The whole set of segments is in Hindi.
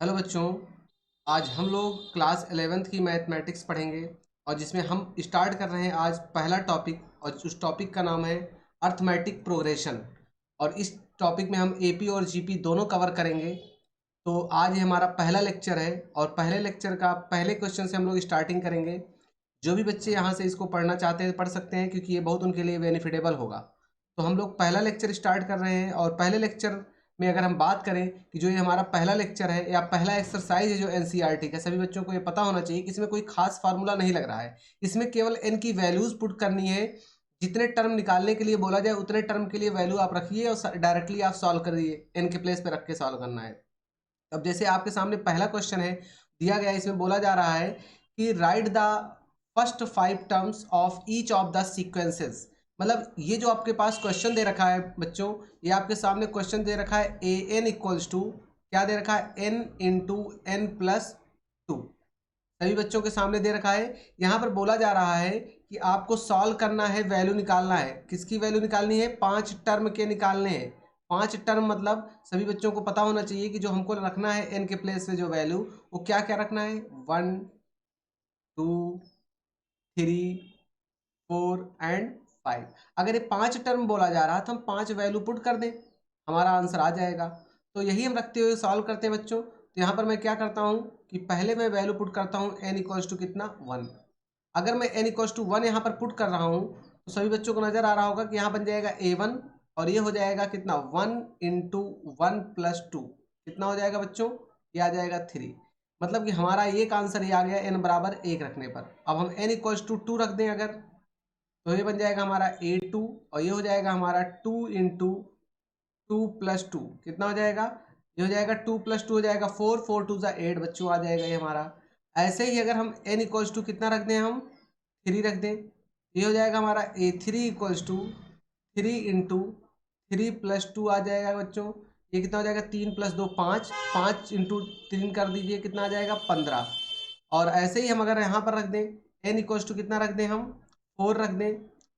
हेलो बच्चों। आज हम लोग क्लास 11th की मैथमेटिक्स पढ़ेंगे और जिसमें हम स्टार्ट कर रहे हैं आज पहला टॉपिक और उस टॉपिक का नाम है अर्थमेटिक प्रोग्रेशन। और इस टॉपिक में हम एपी और जीपी दोनों कवर करेंगे। तो आज ये हमारा पहला लेक्चर है और पहले लेक्चर का पहले क्वेश्चन से हम लोग स्टार्टिंग करेंगे। जो भी बच्चे यहाँ से इसको पढ़ना चाहते हैं पढ़ सकते हैं क्योंकि ये बहुत उनके लिए बेनिफिटेबल होगा। तो हम लोग पहला लेक्चर स्टार्ट कर रहे हैं और पहले लेक्चर में अगर हम बात करें कि जो ये हमारा पहला लेक्चर है या पहला एक्सरसाइज है जो एनसीईआरटी का, सभी बच्चों को ये पता होना चाहिए कि इसमें कोई खास फार्मूला नहीं लग रहा है। इसमें केवल एन की वैल्यूज पुट करनी है। जितने टर्म निकालने के लिए बोला जाए उतने टर्म के लिए वैल्यू आप रखिए और डायरेक्टली आप सॉल्व करिए। एन के प्लेस पे रख के सॉल्व करना है। अब जैसे आपके सामने पहला क्वेश्चन है दिया गया है, इसमें बोला जा रहा है कि right the first 5 terms of each of the sequences. मतलब ये जो आपके पास क्वेश्चन दे रखा है बच्चों, ये आपके सामने क्वेश्चन दे रखा है ए एन इक्वल्स टू क्या दे रखा है n into n plus two. सभी बच्चों के सामने दे रखा है। यहाँ पर बोला जा रहा है कि आपको सॉल्व करना है, वैल्यू निकालना है। किसकी वैल्यू निकालनी है? 5 टर्म के निकालने हैं। 5 टर्म मतलब सभी बच्चों को पता होना चाहिए कि जो हमको रखना है एन के प्लेस में जो वैल्यू, वो क्या क्या रखना है? 1 2 3 4 एंड 5। अगर ये 5 टर्म बोला जा रहा है तो हम 5 वैल्यू पुट कर दें, हमारा आंसर आ जाएगा। तो यही हम रखते हुए सॉल्व करते हैं बच्चों। तो यहाँ पर मैं क्या करता हूँ कि पहले मैं वैल्यू पुट करता हूँ एन इक्वल्स टू कितना 1। अगर मैं n इक्वल्स टू 1 यहाँ पर पुट कर रहा हूँ तो सभी बच्चों को नजर आ रहा होगा कि यहाँ बन जाएगा a1 और ये हो जाएगा कितना 1 इंटू 1 प्लस 2। कितना हो जाएगा बच्चों? ये आ जाएगा 3। मतलब कि हमारा एक आंसर ये आ गया n बराबर 1 रखने पर। अब हम n इक्वल्स टू 2 रख दें अगर, तो ये बन जाएगा हमारा a2 और ये हो जाएगा हमारा 2 इंटू 2 प्लस 2। कितना हो जाएगा? ये हो जाएगा 2 प्लस 2 हो जाएगा 4, 4 टू ज़ा 8 बच्चों आ जाएगा ये हमारा। ऐसे ही अगर हम n इक्वल्स टू कितना रख दें, हम 3 रख दें, ये हो जाएगा हमारा a3 equals to 3 into 3 plus 2 आ जाएगा बच्चों। ये कितना हो जाएगा? 3 प्लस 2 5, 5 इंटू 3 कर दीजिए, कितना आ जाएगा? 15। और ऐसे ही हम अगर यहाँ पर रख दें n इक्वल्स टू कितना रख दें, हम 4 रख दें,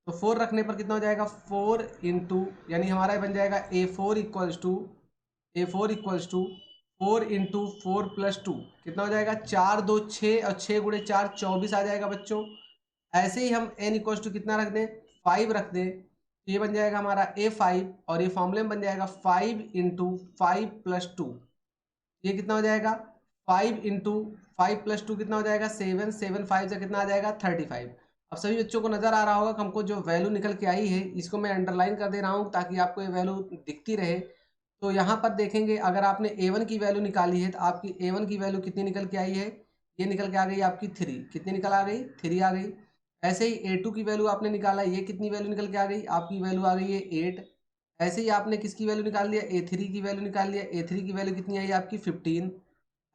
तो 4 रखने पर कितना हो जाएगा? 4 इंटू, यानी हमारा बन जाएगा a4 equals to 4 into 4 plus 2। कितना हो जाएगा? 4 2 6 और 6 गुणे 4 24 आ जाएगा बच्चों। ऐसे ही हम n इक्वल्स टू कितना रख दें? 5 रख दें, तो ये बन जाएगा हमारा a5 और ये फॉर्मूले में बन जाएगा 5 इंटू 5 प्लस 2। ये कितना हो जाएगा? 5 इंटू 5 प्लस 2 कितना हो जाएगा? 7, 7 5 से कितना आ जाएगा? 35। अब सभी बच्चों को नजर आ रहा होगा कि हमको जो वैल्यू निकल के आई है इसको मैं अंडरलाइन कर दे रहा हूँ ताकि आपको ये वैल्यू दिखती रहे। तो यहाँ पर देखेंगे अगर आपने a1 की वैल्यू निकाली है तो आपकी a1 की वैल्यू कितनी निकल के आई है? ये निकल के आ गई आपकी 3। कितनी निकल आ गई? 3 आ गई। ऐसे ही a2 की वैल्यू आपने निकाला, ये कितनी वैल्यू निकल के आ गई? आपकी वैल्यू आ गई है 8। ऐसे ही आपने किसकी वैल्यू निकाल लिया? a3 की वैल्यू निकाल लिया, a3 की वैल्यू कितनी आई आपकी? 15।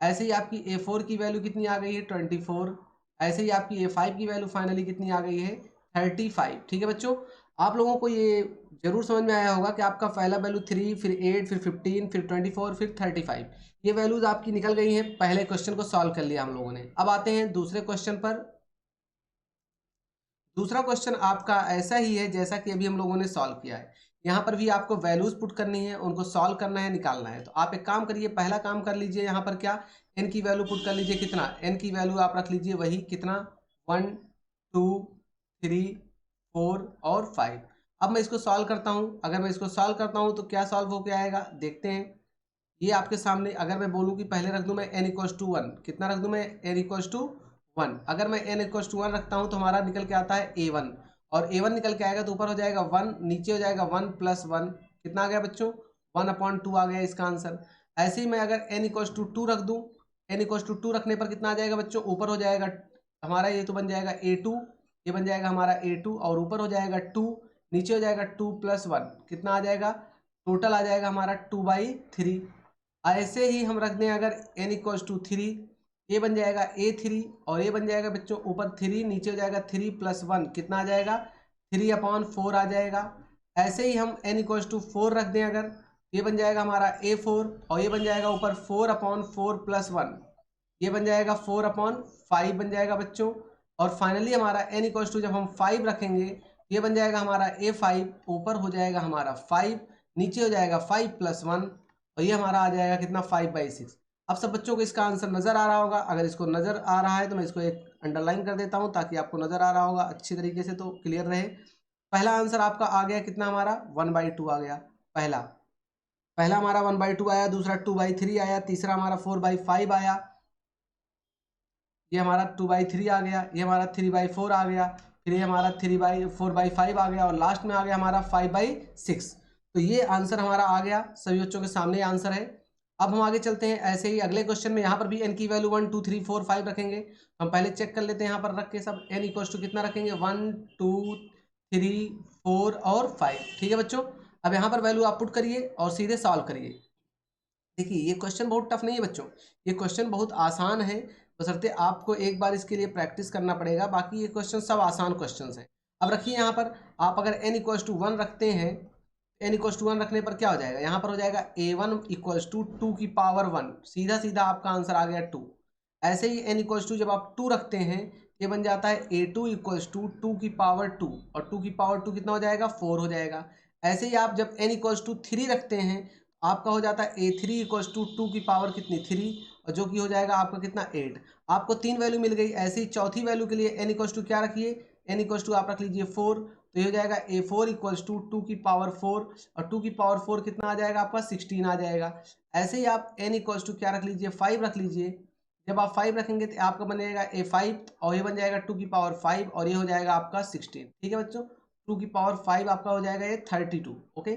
ऐसे ही आपकी a4 की वैल्यू कितनी आ गई है? 24। ऐसे ही आपकी a5 की वैल्यू फाइनली कितनी आ गई है? 35। ठीक है बच्चों, आप लोगों को ये जरूर समझ में आया होगा कि आपका पहला वैल्यू 3, फिर 8, फिर 15, फिर 24, फिर 35, ये वैल्यूज आपकी निकल गई हैं। पहले क्वेश्चन को सॉल्व कर लिया हम लोगों ने। अब आते हैं दूसरे क्वेश्चन पर। दूसरा क्वेश्चन आपका ऐसा ही है जैसा कि अभी हम लोगों ने सॉल्व किया है। यहाँ पर भी आपको वैल्यूज पुट करनी है, उनको सॉल्व करना है, निकालना है। तो आप एक काम करिए, पहला काम कर लीजिए, यहाँ पर क्या n की वैल्यू पुट कर लीजिए। कितना? n की वैल्यू आप रख लीजिए वही कितना 1 2 3 4 और 5। अब मैं इसको सॉल्व करता हूँ। अगर मैं इसको सॉल्व करता हूँ तो क्या सॉल्व होकर आएगा देखते हैं। ये आपके सामने अगर मैं बोलूँ कि पहले रख दूँ मैं n इक्वल्स टू 1, कितना रख दूँ मैं? n equals to 1। अगर मैं n इक्वल्स टू 1 रखता हूँ तो हमारा निकल के आता है a1 और a1 निकल के आएगा तो ऊपर हो जाएगा 1, नीचे हो जाएगा 1 प्लस 1। कितना आ गया बच्चों? 1/2 आ गया इसका आंसर। ऐसे ही मैं अगर n इक्वल्स टू 2 रख दूँ, n इक्वल्स टू 2 रखने पर कितना आ जाएगा बच्चों? ऊपर हो जाएगा हमारा, ये तो बन जाएगा a2, ये बन जाएगा हमारा a2 और ऊपर हो जाएगा 2, नीचे हो जाएगा 2 प्लस 1। कितना आ जाएगा? टोटल आ जाएगा हमारा 2/3। ऐसे ही हम रख दें अगर n इक्वल्स टू 3, ये बन जाएगा a3 और ये बन जाएगा बच्चों ऊपर 3, नीचे हो जाएगा 3 प्लस 1। कितना आ जाएगा? 3/4 आ जाएगा। ऐसे ही हम n इक्वल्स टू 4 रख दें अगर, ये बन जाएगा हमारा a4 और ये बन जाएगा ऊपर 4/4 प्लस 1। ये बन जाएगा 4/5 बन जाएगा बच्चों। और फाइनली हमारा n इक्वल्स टू जब हम 5 रखेंगे, ये बन जाएगा हमारा a5, ऊपर हो जाएगा हमारा 5, नीचे हो जाएगा 5 प्लस 1 और ये हमारा आ जाएगा कितना? 5/6। अब सब बच्चों को इसका आंसर नज़र आ रहा होगा। अगर इसको नज़र आ रहा है तो मैं इसको एक अंडरलाइन कर देता हूँ ताकि आपको नज़र आ रहा होगा अच्छी तरीके से, तो क्लियर रहे। पहला आंसर आपका आ गया कितना, हमारा 1/2 आ गया। पहला पहला हमारा 1/2 आया, दूसरा 2/3 आया, तीसरा हमारा 4/5 आया, ये हमारा 2/3 आ गया, ये हमारा 3/4 आ गया, फिर ये हमारा 4/5 आ गया, और लास्ट में आ गया हमारा 5/6। तो ये आंसर हमारा आ गया, सभी बच्चों के सामने आंसर है। अब हम आगे चलते हैं ऐसे ही अगले क्वेश्चन में। यहाँ पर भी n की वैल्यू 1 2 3 4 5 रखेंगे। हम पहले चेक कर लेते हैं यहाँ पर रख के सब n इक्वल टू कितना रखेंगे, 1 2 3 4 और 5। ठीक है बच्चों, अब यहाँ पर वैल्यू आप पुट करिए और सीधे सॉल्व करिए। देखिए ये क्वेश्चन बहुत टफ नहीं है बच्चों, ये क्वेश्चन बहुत आसान है, बशर्ते आपको एक बार इसके लिए प्रैक्टिस करना पड़ेगा। बाकी ये क्वेश्चन सब आसान क्वेश्चंस हैं। अब रखिए यहाँ पर, आप अगर n इक्वल्स टू 1 रखते हैं, n इक्वल्स टू 1 रखने पर क्या हो जाएगा, यहाँ पर हो जाएगा a1 इक्वल्स टू 2 की पावर 1, सीधा सीधा आपका आंसर आ गया 2। ऐसे ही n इक्वल्स टू जब आप 2 रखते हैं, ये बन जाता है a2 इक्वल्स टू 2 की पावर 2, और 2 की पावर 2 कितना हो जाएगा, 4 हो जाएगा। ऐसे ही आप जब n इक्वल्स टू 3 रखते हैं, आपका हो जाता है a3 इक्वल्स टू 2 की पावर कितनी, 3, और जो कि हो जाएगा आपका कितना, 8। आपको 3 वैल्यू मिल गई। ऐसे ही चौथी वैल्यू के लिए n इक्वल्स टू क्या रखिए, n इक्वल्स टू आप रख लीजिए 4, तो ये हो जाएगा a4 इक्वल्स टू 2 की पावर 4, और 2 की पावर 4 कितना आ जाएगा आपका, 16 आ जाएगा। ऐसे ही आप n इक्वल्स टू क्या रख लीजिए, 5 रख लीजिए। जब आप 5 रखेंगे तो आपका बन जाएगा a5, और ये बन जाएगा 2 की पावर 5, और ये हो जाएगा आपका 16। ठीक है बच्चों, 2 की पावर 5 आपका हो जाएगा ये 32। ओके,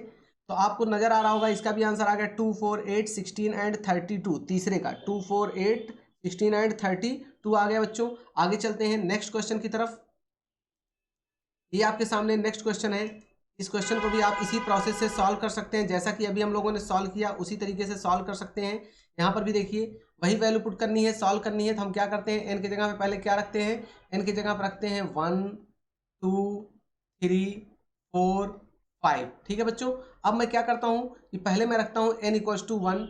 तो आपको नजर आ रहा होगा इसका भी आंसर आ गया 2 4 8 16 एंड 32। तीसरे का 2 4 8 16 एंड 32 आ गया बच्चों। आगे चलते हैं नेक्स्ट क्वेश्चन की तरफ। ये आपके सामने नेक्स्ट क्वेश्चन है। इस क्वेश्चन को भी आप इसी प्रोसेस से सॉल्व कर सकते हैं, जैसा कि अभी हम लोगों ने सॉल्व किया उसी तरीके से सॉल्व कर सकते हैं। यहाँ पर भी देखिए वही वैल्यू पुट करनी है, सॉल्व करनी है, तो हम क्या करते हैं, n की जगह पे पहले क्या रखते हैं, n की जगह पर रखते हैं 1 2 3 4 5। ठीक है बच्चों, अब मैं क्या करता हूँ कि पहले मैं रखता हूँ n इक्वल्स टू 1।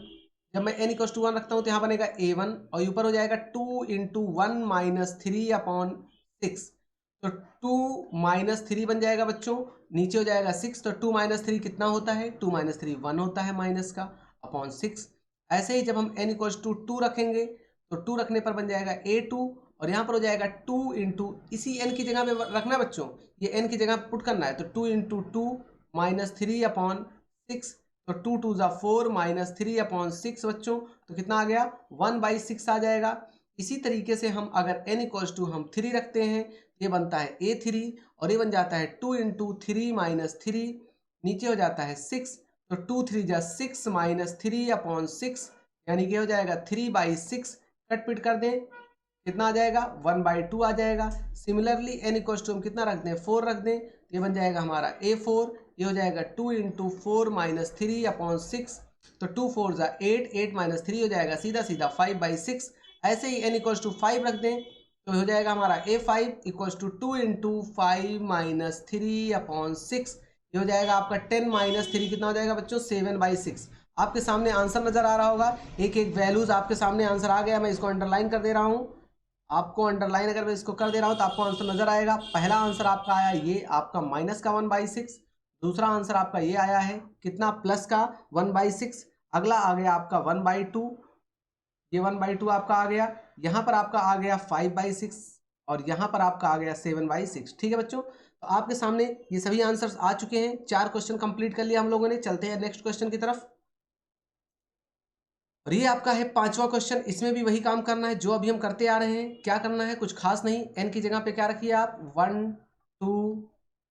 जब मैं n इक्वल्स टू 1 रखता हूँ तो यहाँ बनेगा a1, और ऊपर हो जाएगा 2 इंटू 1 माइनस 3/6। तो 2 माइनस 3 बन जाएगा बच्चों, नीचे हो जाएगा 6, तो 2 माइनस 3 कितना होता है, 2 माइनस 3 1 होता है माइनस का, अपॉन 6। ऐसे ही जब हम n इक्वल्स टू 2 रखेंगे तो 2 रखने पर बन जाएगा a2, और यहाँ पर हो जाएगा 2 इंटू, इसी n की जगह पे रखना बच्चों, ये n की जगह पुट करना है, तो 2 इंटू 2 माइनस 3/6, तो 2 2 ज़ा 4 माइनस 3/6 बच्चों, तो कितना आ गया, 1/6 आ जाएगा। इसी तरीके से हम अगर n इक्वल्स टू हम 3 रखते हैं, ये बनता है a3, और ये बन जाता है 2 इंटू 3 माइनस 3, नीचे हो जाता है 6, तो 2 3 जा 6 माइनस 3/6, यानी कि हो जाएगा 3/6। कट पिट कर दें, कितना आ जाएगा, 1/2 आ जाएगा। सिमिलरली n इक्वल्स टू हम कितना रख दें, 4 रख दें, ये बन जाएगा हमारा a4, ये हो जाएगा 2 इंटू 4 माइनस 3/6, तो 2 4 जा 8, 8 माइनस 3 हो जाएगा सीधा सीधा 5/6। ऐसे ही n इक्वल्स टू 5 रख दें, तो हो जाएगा हमारा a5 equals to 2 into 5 minus 3/6, ये हो जाएगा आपका 10 माइनस 3 कितना हो जाएगा बच्चों, 7/6। आपके सामने आंसर नजर आ रहा होगा, एक एक वैल्यूज आपके सामने आंसर आ गया। मैं इसको अंडरलाइन कर दे रहा हूँ, आपको अंडरलाइन अगर मैं इसको कर दे रहा हूँ तो आपको आंसर नजर आएगा। पहला आंसर आपका आया ये आपका माइनस का 1/6, दूसरा आंसर आपका ये आया है कितना, प्लस का 1/6, अगला आ गया आपका 1/2, ये 1/2 आपका आ गया, यहाँ पर आपका आ गया 5/6, और यहाँ पर आपका आ गया 7/6। ठीक है बच्चों, तो आपके सामने ये सभी आंसर्स आ चुके हैं। 4 क्वेश्चन कंप्लीट कर लिया हम लोगों ने। चलते हैं नेक्स्ट क्वेश्चन की तरफ, और ये आपका है 5वां क्वेश्चन। इसमें भी वही काम करना है जो अभी हम करते आ रहे हैं। क्या करना है, कुछ खास नहीं। n की जगह पे क्या रखिए आप, 1 2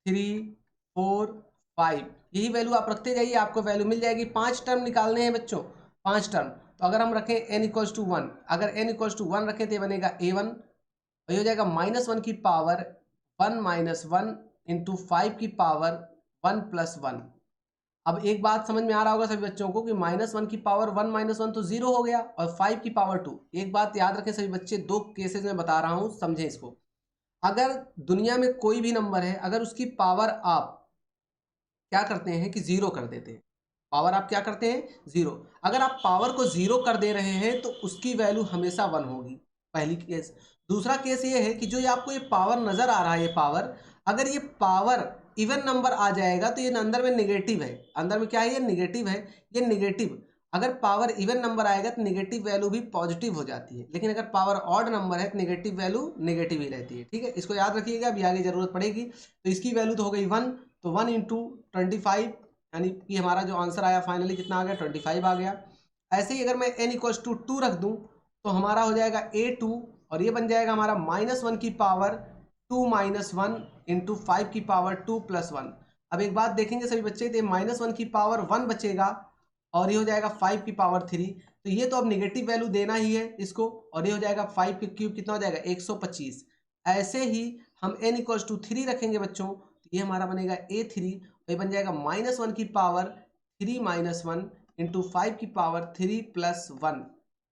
3 4 5, यही वैल्यू आप रखते जाइए, आपको वैल्यू मिल जाएगी। 5 टर्म निकालने हैं बच्चों, 5 टर्म। तो अगर हम रखें n इक्वल्स टू 1, अगर n इक्वल्स टू 1 रखें तो ये बनेगा a1, और ये हो जाएगा -1 की पावर 1 माइनस 1 इंटू 5 की पावर 1 प्लस 1। अब एक बात समझ में आ रहा होगा सभी बच्चों को कि -1 की पावर 1 माइनस 1 तो 0 हो गया, और 5 की पावर 2। एक बात याद रखें सभी बच्चे, 2 केसेस में बता रहा हूं, समझें इसको। अगर दुनिया में कोई भी नंबर है, अगर उसकी पावर आप क्या करते हैं कि 0 कर देते हैं, पावर आप क्या करते हैं, 0। अगर आप पावर को 0 कर दे रहे हैं तो उसकी वैल्यू हमेशा 1 होगी, पहली केस। दूसरा केस ये है कि जो ये आपको ये पावर नजर आ रहा है, ये पावर, अगर ये पावर इवन नंबर आ जाएगा तो ये अंदर में नेगेटिव है। अंदर में क्या है, ये नेगेटिव है, ये नेगेटिव। अगर पावर इवन नंबर आएगा तो नेगेटिव वैल्यू भी पॉजिटिव हो जाती है, लेकिन अगर पावर ऑड नंबर है तो नेगेटिव वैल्यू नेगेटिव ही रहती है। ठीक है, इसको याद रखिएगा, अभी आगे जरूरत पड़ेगी। तो इसकी वैल्यू तो हो गई 1, तो 1 इंटू 25, यानी कि हमारा जो आंसर आया फाइनली कितना आ गया, 25 आ गया। ऐसे ही अगर मैं n इक्वल्स टू 2 रख दूं तो हमारा हो जाएगा a2, और ये बन जाएगा हमारा -1 की पावर 2 - 1 इंटू 5 की पावर 2 + 1। अब एक बात देखेंगे सभी बच्चे, तो -1 की पावर 1 बचेगा और ये हो जाएगा 5 की पावर 3। तो ये तो अब निगेटिव वैल्यू देना ही है इसको, और ये हो जाएगा 5 के क्यूब कितना हो जाएगा, 125। ऐसे ही हम n इक्वल्स टू 3 रखेंगे बच्चों, तो ये हमारा बनेगा a3, ये बन जाएगा -1 की पावर 3 - 1 इंटू 5 की पावर 3 + 1।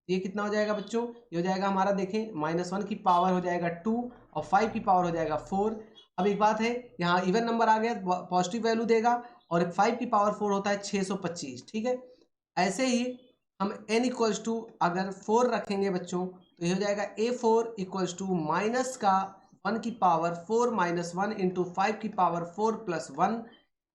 ये कितना हो जाएगा बच्चों, ये हो जाएगा हमारा, देखें -1 की पावर हो जाएगा 2 और 5 की पावर हो जाएगा 4। अब एक बात है, यहाँ इवन नंबर आ गया, पॉजिटिव वैल्यू देगा, और 5 की पावर 4 होता है 625। ठीक है, ऐसे ही हम n इक्वल्स टू अगर 4 रखेंगे बच्चों, तो ये हो जाएगा a4 इक्वल्स टू माइनस का 1 की पावर 4 - 1 इंटू 5 की पावर 4 + 1।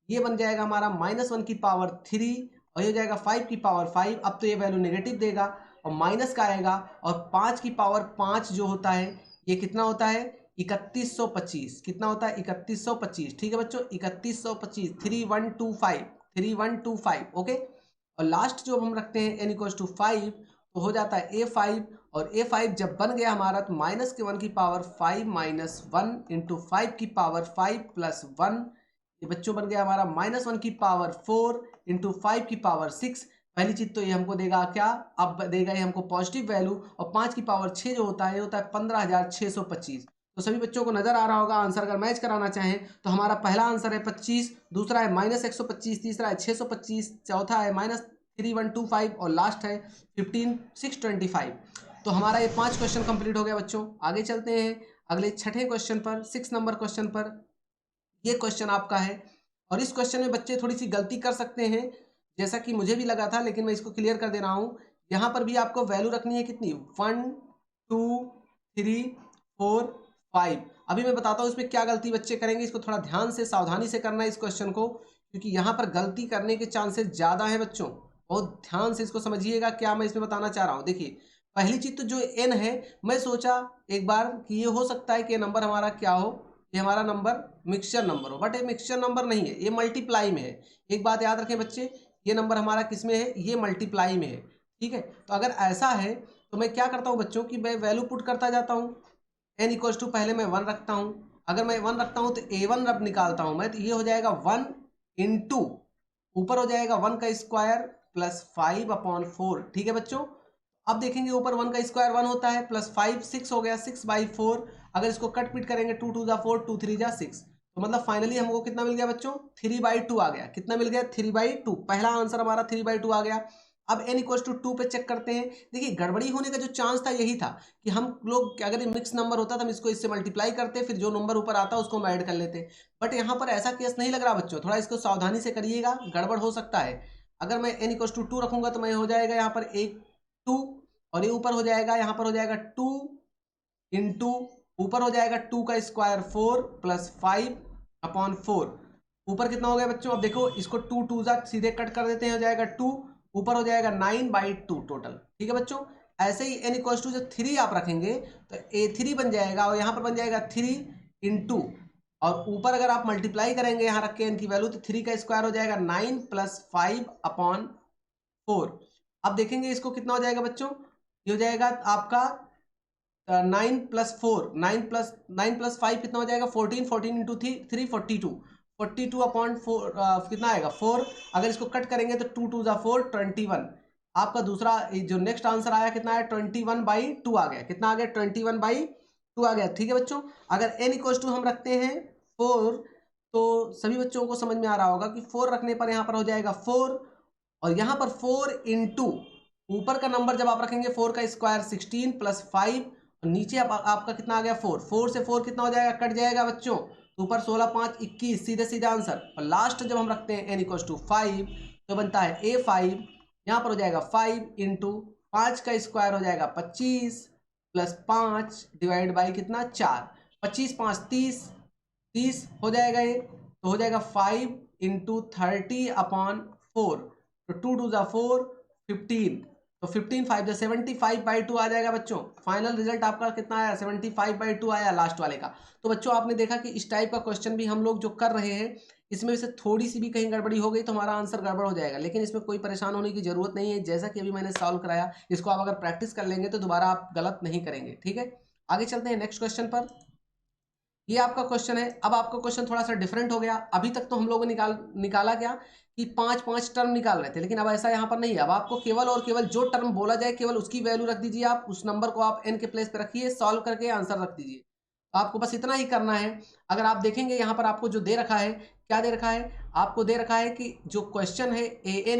ये बन जाएगा हमारा -1 की पावर 3, और ये हो जाएगा 5 की पावर 5। अब तो ये वैल्यू नेगेटिव देगा और माइनस का आएगा, और 5 की पावर 5 जो होता है ये कितना होता है, 3125। कितना होता है, 3125। ठीक है बच्चों, 3125, 3125, 3125। ओके, और लास्ट जो हम रखते हैं n इक्वल्स टू 5, तो हो जाता है a5, और a5 जब बन गया हमारा तो -1 की पावर 5 - 1 इंटू 5 की पावर 5 + 1। ये बच्चों बन गया हमारा -1 की पावर 4 इंटू 5 की पावर 6। पहली चीज तो ये हमको देगा क्या, अब देगा ये हमको पॉजिटिव वैल्यू, और 5 की पावर 6 जो होता है ये होता है 15625। तो सभी बच्चों को नजर आ रहा होगा, आंसर अगर मैच कराना चाहें तो हमारा पहला आंसर है 25, दूसरा है -125, तीसरा है 625, चौथा है -3125, और लास्ट है 15625। तो हमारा ये 5 क्वेश्चन कंप्लीट हो गया बच्चों। आगे चलते हैं अगले छठे क्वेश्चन पर, 6 नंबर क्वेश्चन पर। ये क्वेश्चन आपका है, और इस क्वेश्चन में बच्चे थोड़ी सी गलती कर सकते हैं, जैसा कि मुझे भी लगा था, लेकिन मैं इसको क्लियर कर दे रहा हूं। यहां पर भी आपको वैल्यू रखनी है कितनी, 1 2 3 4 5। अभी मैं बताता हूं इसमें क्या गलती बच्चे करेंगे, इसको थोड़ा ध्यान से सावधानी से करना है इस क्वेश्चन को, क्योंकि यहां पर गलती करने के चांसेस ज्यादा है बच्चों। बहुत ध्यान से इसको समझिएगा क्या मैं इसमें बताना चाह रहा हूं। देखिए, पहली चीज तो जो n है, मैं सोचा एक बार कि ये हो सकता है कि नंबर हमारा क्या हो, ये हमारा नंबर मिक्सचर नंबर हो, बट ये मिक्सचर नंबर नहीं है, ये मल्टीप्लाई में है। एक बात याद रखें बच्चे, ये नंबर हमारा किस में है, ये मल्टीप्लाई में है। ठीक है, तो अगर ऐसा है तो मैं क्या करता हूं बच्चों कि मैं वैल्यू पुट करता जाता हूं। n इक्वल्स टू पहले मैं 1 रखता हूं, अगर मैं 1 रखता हूं तो a1 रब निकालता हूं मैं, तो ये हो जाएगा 1 इंटू, ऊपर हो जाएगा 1 का स्क्वायर प्लस 5/4। ठीक है बच्चों, अब देखेंगे ऊपर 1 का स्क्वायर 1 होता है, प्लस 5 6 हो गया, 6/4। अगर इसको कट पीट करेंगे, 2 2 जा 4, 2 3 जा 6, तो मतलब फाइनली हमको कितना मिल गया बच्चों, 3/2 आ गया। कितना मिल गया, 3/2। पहला आंसर हमारा 3/2 आ गया। अब n इक्वल्स टू 2 पे चेक करते हैं। देखिए, गड़बड़ी होने का जो चांस था यही था कि हम लोग अगर ये मिक्स नंबर होता तो हम इसको इससे मल्टीप्लाई करते, फिर जो नंबर ऊपर आता उसको हम ऐड कर लेते। बट यहाँ पर ऐसा केस नहीं लग रहा बच्चों, थोड़ा इसको सावधानी से करिएगा, गड़बड़ हो सकता है। अगर मैं n इक्वल्स टू 2 रखूंगा तो मैं हो जाएगा यहाँ पर एक 2, और ये ऊपर हो जाएगा, यहाँ पर हो जाएगा 2 इंटू, ऊपर हो जाएगा 2 का स्क्वायर 4 प्लस 5/4। ऊपर कितना हो गया बच्चों, अब देखो इसको 2 2 जा सीधे कट कर देते हैं, हो जाएगा 2, ऊपर हो जाएगा 9/2 टोटल। ठीक है बच्चों, ऐसे ही n इक्वल्स टू जब 3 आप रखेंगे तो a3 बन जाएगा, और यहाँ पर बन जाएगा 3 इंटू, और ऊपर अगर आप मल्टीप्लाई करेंगे यहाँ रख के n की वैल्यू, तो 3 का स्क्वायर हो जाएगा 9 प्लस 5/4। अब देखेंगे इसको कितना हो जाएगा बच्चों, ये हो जाएगा आपका 9 + 4, 9 + 5 कितना हो जाएगा, 14, 14 इंटू 3 42, 42/4 कितना आएगा 4। अगर इसको कट करेंगे तो 2 2 जा 4, 21। आपका दूसरा जो नेक्स्ट आंसर आया कितना है, 21/2 आ गया। कितना आ गया, 21/2 आ गया। ठीक है बच्चों, अगर n इक्वल्स टू हम रखते हैं 4, तो सभी बच्चों को समझ में आ रहा होगा कि 4 रखने पर यहाँ पर हो जाएगा 4, और यहाँ पर 4 इंटू, ऊपर का नंबर जब आप रखेंगे 4 का स्क्वायर 16 प्लस 5, और नीचे आपका कितना आ गया 4, 4 से 4 कितना हो जाएगा, कट जाएगा बच्चों, तो ऊपर 16 5 21, सीधे सीधा आंसर। और लास्ट जब हम रखते हैं n इक्वल्स टू 5, तो बनता है a5, यहाँ पर हो जाएगा 5 इंटू 5 का स्क्वायर हो जाएगा 25 प्लस 5 डिवाइड बाई कितना 4, 25 5 30, 30 हो जाएगा ये, तो हो जाएगा 5 इंटू 30/4। तो 2 2 जा 4, 15, तो 15 5 75/2 आ जाएगा बच्चों। फाइनल रिजल्ट आपका कितना आया? 75/2 आया लास्ट वाले का। तो बच्चों आपने देखा कि इस टाइप का क्वेश्चन भी हम लोग जो कर रहे हैं, इसमें से थोड़ी सी भी कहीं गड़बड़ी हो गई तो हमारा आंसर गड़बड़ हो जाएगा, लेकिन इसमें कोई परेशान होने की जरूरत नहीं है। जैसा कि अभी मैंने सॉल्व कराया, इसको आप अगर प्रैक्टिस कर लेंगे तो दोबारा आप गलत नहीं करेंगे। ठीक है, आगे चलते हैं नेक्स्ट क्वेश्चन पर। ये आपका क्वेश्चन है। अब आपका क्वेश्चन थोड़ा सा डिफरेंट हो गया। अभी तक तो हम लोगों ने निकाला क्या कि 5 टर्म निकाल रहे थे, लेकिन अब ऐसा यहाँ पर नहीं है। अब आपको केवल और केवल जो टर्म बोला जाए केवल उसकी वैल्यू रख दीजिए। आप उस नंबर को आप n के प्लेस पे रखिए, सॉल्व करके आंसर रख दीजिए। तो आपको बस इतना ही करना है। अगर आप देखेंगे यहाँ पर आपको जो दे रखा है, क्या दे रखा है? आपको दे रखा है कि जो क्वेश्चन है an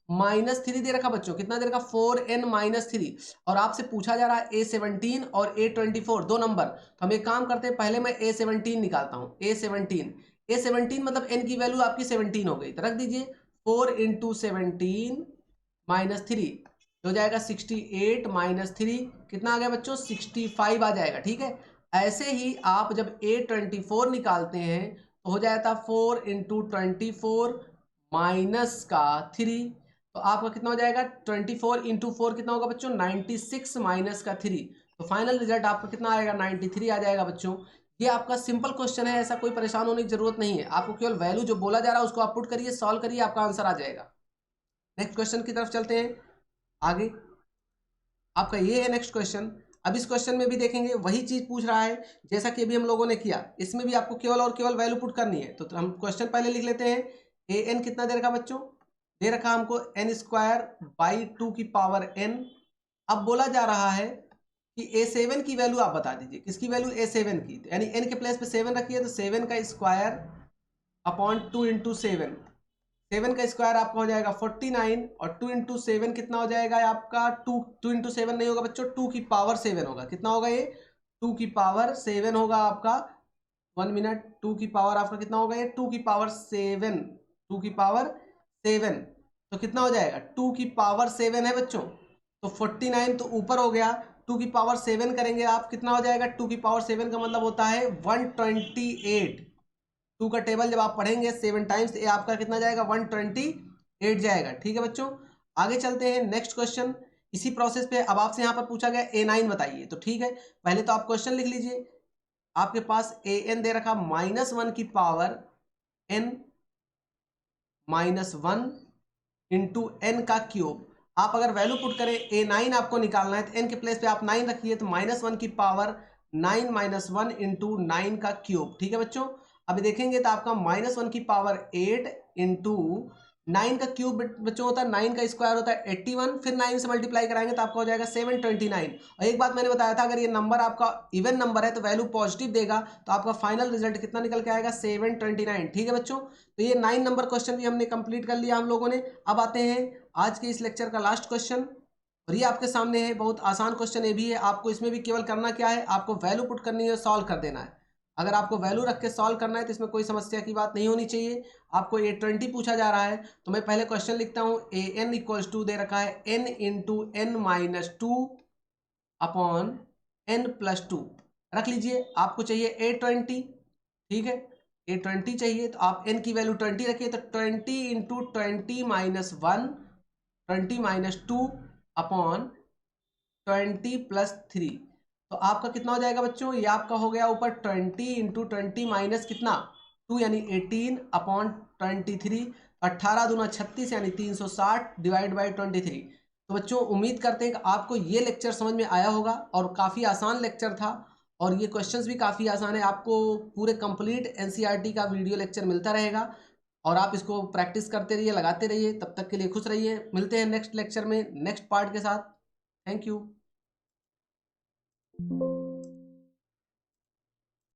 = 4n-3 दे रखा बच्चों। कितना दे रखा? 4n-3। और आपसे पूछा जा रहा है A17 और A24 दो नंबर। तो हम एक काम करते हैं, पहले मैं A17 निकालता हूँ। A17 मतलब n की वैल्यू आपकी 17 हो गई, तो रख दीजिए 4 × 17 - 3 हो जाएगा 68 - 3 कितना आ गया बच्चों? 65 आ जाएगा। ठीक है, ऐसे ही आप जब A24 निकालते हैं तो हो जाता 4 × 24 माइनस का 3, तो आपका कितना हो जाएगा? 24 × 4 कितना होगा बच्चों? 96 माइनस का 3। तो फाइनल रिजल्ट आपका कितना आएगा? 93 आ जाएगा बच्चों। ये आपका सिंपल क्वेश्चन है, ऐसा कोई परेशान होने की जरूरत नहीं है। आपको केवल वैल्यू जो बोला जा रहा है उसको आप पुट करिए, सॉल्व करिए, आपका आंसर आ जाएगा। नेक्स्ट क्वेश्चन की तरफ चलते हैं आगे। आपका ये है नेक्स्ट क्वेश्चन। अब इस क्वेश्चन में भी देखेंगे वही चीज पूछ रहा है जैसा कि अभी हम लोगों ने किया। इसमें भी आपको केवल और केवल वैल्यू पुट करनी है। तो हम क्वेश्चन पहले लिख लेते हैं। an कितना दे रखा बच्चों? दे रखा हमको n²/2n। अब बोला जा रहा है कि A7 की वैल्यू आप बता दीजिए। किसकी वैल्यू? A7 की। तो यानी n के प्लेस पे 7 रखिए, तो 7 का स्क्वायर अपॉन 2 × 7। 7 का स्क्वायर आपका हो जाएगा 49, और 2 × 7 कितना हो जाएगा आपका? 2 × 7 नहीं होगा बच्चों, 2 की पावर 7 होगा। कितना होगा ये? 2 की पावर 7 होगा आपका। 1 मिनट, 2 की पावर आपका कितना होगा? ये 2 की पावर 7, 2 की पावर 7। तो कितना हो जाएगा? 2 की पावर 7 है बच्चों। तो 49 तो ऊपर हो गया, 2 की पावर 7 करेंगे आप, कितना हो जाएगा? 2 की पावर 7 का मतलब होता है 128। 2 का टेबल जब आप पढ़ेंगे 7 टाइम्स, ये आपका कितना जाएगा? 128 जाएगा। ठीक है बच्चों, आगे चलते हैं नेक्स्ट क्वेश्चन। इसी प्रोसेस पे अब आपसे यहाँ पर पूछा गया A9 बताइए। तो ठीक है, पहले तो आप क्वेश्चन लिख लीजिए। आपके पास an दे रखा -1 की पावर n -1 इंटू n का क्यूब। आप अगर वैल्यू पुट करें, A9 आपको निकालना है तो n के प्लेस पे आप 9 रखिए, तो -1 की पावर 9 - 1 इंटू 9 का क्यूब। ठीक है बच्चों, अभी देखेंगे तो आपका -1 की पावर 8 इंटू 9 का क्यूब बच्चों होता है 9 का स्क्वायर होता है 81, फिर 9 से मल्टीप्लाई कराएंगे तो आपका हो जाएगा 729। और एक बात मैंने बताया था, अगर ये नंबर आपका इवन नंबर है तो वैल्यू पॉजिटिव देगा, तो आपका फाइनल रिजल्ट कितना निकल के आएगा? 729। ठीक है बच्चों, तो ये 9 नंबर क्वेश्चन भी हमने कंप्लीट कर लिया हम लोगों ने। अब आते हैं आज के इस लेक्चर का लास्ट क्वेश्चन, और ये आपके सामने है। बहुत आसान क्वेश्चन ये भी है। आपको इसमें भी केवल करना क्या है? आपको वैल्यू पुट करनी है, सॉल्व कर देना है। अगर आपको वैल्यू रख के सॉल्व करना है तो इसमें कोई समस्या की बात नहीं होनी चाहिए। आपको A20 पूछा जा रहा है, तो मैं पहले क्वेश्चन लिखता हूँ। an = दे रखा है n × n-2 अपॉन n+2। रख लीजिए। आपको चाहिए A20। ठीक है, A20 चाहिए तो आप n की वैल्यू 20 रखिए, तो 20 × 20 - 1 20 - 2 अपॉन 20 + 3। तो आपका कितना हो जाएगा बच्चों? ये आपका हो गया ऊपर 20 × 20 माइनस कितना? 2 यानी 18 अपॉन 23। 18 दूना 36 यानी 360 डिवाइड बाई 23। तो बच्चों उम्मीद करते हैं कि आपको ये लेक्चर समझ में आया होगा, और काफ़ी आसान लेक्चर था, और ये क्वेश्चंस भी काफ़ी आसान है। आपको पूरे कंप्लीट NCERT का वीडियो लेक्चर मिलता रहेगा, और आप इसको प्रैक्टिस करते रहिए, लगाते रहिए। तब तक के लिए खुश रहिए। मिलते हैं नेक्स्ट लेक्चर में नेक्स्ट पार्ट के साथ। Thank you.